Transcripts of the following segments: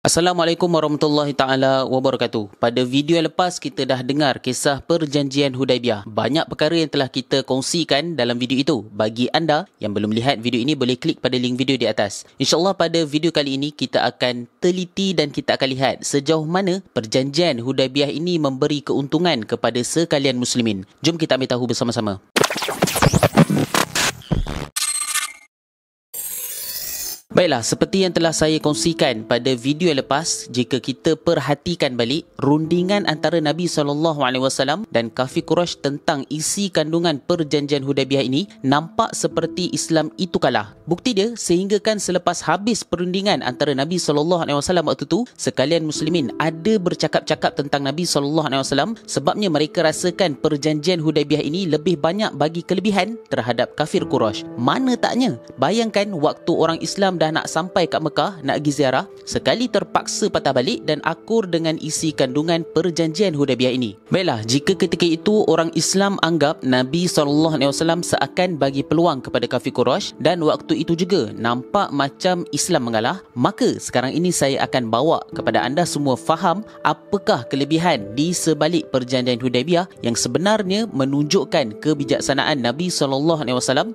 Assalamualaikum warahmatullahi taala wabarakatuh. Pada video yang lepas kita dah dengar kisah perjanjian Hudaibiyah. Banyak perkara yang telah kita kongsikan dalam video itu. Bagi anda yang belum lihat video ini, boleh klik pada link video di atas. InsyaAllah pada video kali ini kita akan teliti dan kita akan lihat sejauh mana perjanjian Hudaibiyah ini memberi keuntungan kepada sekalian muslimin. Jom kita ambil tahu bersama-sama. Baiklah, seperti yang telah saya kongsikan pada video yang lepas, jika kita perhatikan balik rundingan antara Nabi SAW dan kafir Quraisy tentang isi kandungan perjanjian Hudaibiyah ini, nampak seperti Islam itu kalah. Bukti dia, sehinggakan selepas habis perundingan antara Nabi SAW waktu itu, sekalian muslimin ada bercakap-cakap tentang Nabi SAW, sebabnya mereka rasakan perjanjian Hudaibiyah ini lebih banyak bagi kelebihan terhadap kafir Quraisy. Mana taknya, bayangkan waktu orang Islam dah nak sampai kat Mekah, nak pergi ziarah, sekali terpaksa patah balik dan akur dengan isi kandungan perjanjian Hudaibiyah ini. Baiklah, jika ketika itu orang Islam anggap Nabi SAW seakan bagi peluang kepada kafir Quraisy dan waktu itu juga nampak macam Islam mengalah, maka sekarang ini saya akan bawa kepada anda semua faham apakah kelebihan di sebalik perjanjian Hudaibiyah yang sebenarnya menunjukkan kebijaksanaan Nabi SAW,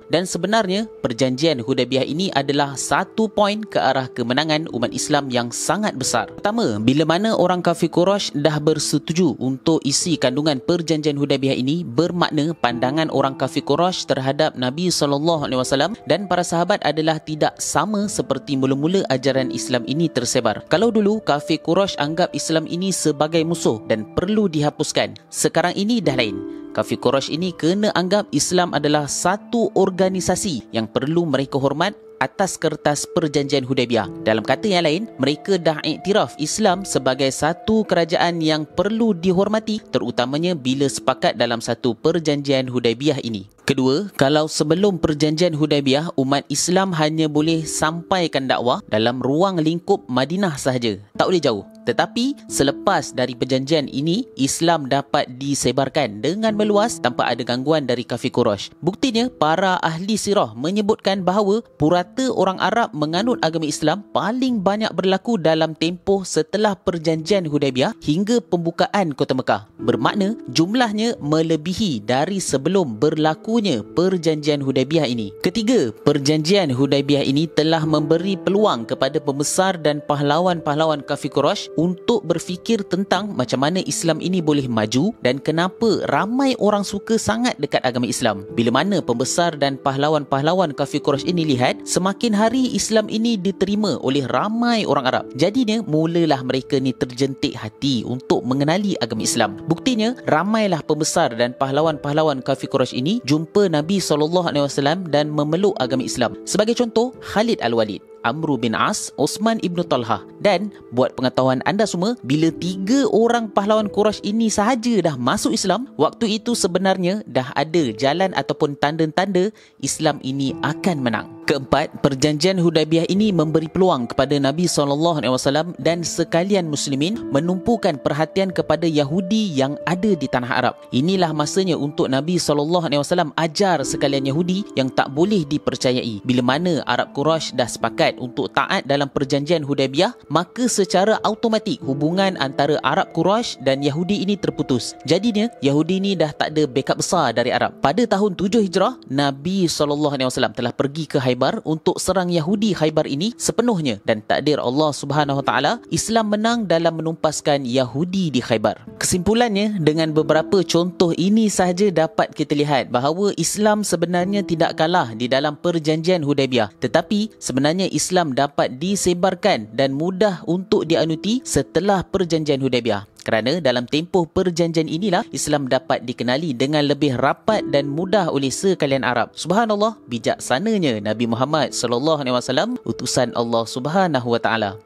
dan sebenarnya perjanjian Hudaibiyah ini adalah satu poin ke arah kemenangan umat Islam yang sangat besar. Pertama, bila mana orang kafir Quraisy dah bersetuju untuk isi kandungan perjanjian Hudaibiyah ini, bermakna pandangan orang kafir Quraisy terhadap Nabi SAW dan para sahabat adalah tidak sama seperti mula-mula ajaran Islam ini tersebar. Kalau dulu kafir Quraisy anggap Islam ini sebagai musuh dan perlu dihapuskan, sekarang ini dah lain. Kafir Quraisy ini kena anggap Islam adalah satu organisasi yang perlu mereka hormat atas kertas perjanjian Hudaibiyah. Dalam kata yang lain, mereka dah iktiraf Islam sebagai satu kerajaan yang perlu dihormati, terutamanya bila sepakat dalam satu perjanjian Hudaibiyah ini. Kedua, kalau sebelum perjanjian Hudaibiyah, umat Islam hanya boleh sampaikan dakwah dalam ruang lingkup Madinah sahaja, tak boleh jauh. Tetapi selepas dari perjanjian ini, Islam dapat disebarkan dengan meluas tanpa ada gangguan dari kafir Quraisy. Buktinya, para ahli sirah menyebutkan bahawa purata orang Arab menganut agama Islam paling banyak berlaku dalam tempoh setelah perjanjian Hudaibiyah hingga pembukaan kota Mekah. Bermakna jumlahnya melebihi dari sebelum berlakunya perjanjian Hudaibiyah ini. Ketiga, perjanjian Hudaibiyah ini telah memberi peluang kepada pembesar dan pahlawan-pahlawan kafir Quraisy untuk berfikir tentang macam mana Islam ini boleh maju dan kenapa ramai orang suka sangat dekat agama Islam. Bila mana pembesar dan pahlawan-pahlawan kafir Quraisy ini lihat semakin hari Islam ini diterima oleh ramai orang Arab, jadinya mulalah mereka ni terjentik hati untuk mengenali agama Islam. Buktinya, ramailah pembesar dan pahlawan-pahlawan kafir Quraisy ini jumpa Nabi SAW dan memeluk agama Islam. Sebagai contoh, Khalid Al-Walid, Amr bin As, Osman Ibn Talhah. Dan buat pengetahuan anda semua, bila 3 orang pahlawan Quraisy ini sahaja dah masuk Islam, waktu itu sebenarnya dah ada jalan ataupun tanda-tanda Islam ini akan menang. Keempat, perjanjian Hudaibiyah ini memberi peluang kepada Nabi SAW dan sekalian muslimin menumpukan perhatian kepada Yahudi yang ada di tanah Arab. Inilah masanya untuk Nabi SAW ajar sekalian Yahudi yang tak boleh dipercayai. Bila mana Arab Quraisy dah sepakat untuk taat dalam perjanjian Hudaibiyah, maka secara automatik hubungan antara Arab Quraisy dan Yahudi ini terputus. Jadinya Yahudi ini dah tak ada backup besar dari Arab. Pada tahun 7 Hijrah, Nabi SAW telah pergi ke Khaybar untuk serang Yahudi Khaybar ini sepenuhnya, dan takdir Allah Subhanahu Wa Taala, Islam menang dalam menumpaskan Yahudi di Khaybar. Kesimpulannya, dengan beberapa contoh ini sahaja dapat kita lihat bahawa Islam sebenarnya tidak kalah di dalam perjanjian Hudaibiyah, tetapi sebenarnya Islam dapat disebarkan dan mudah untuk dianuti setelah perjanjian Hudaibiyah. Kerana dalam tempoh perjanjian inilah Islam dapat dikenali dengan lebih rapat dan mudah oleh sekalian Arab. Subhanallah, bijaksananya Nabi Muhammad SAW, utusan Allah Subhanahu Wa Taala.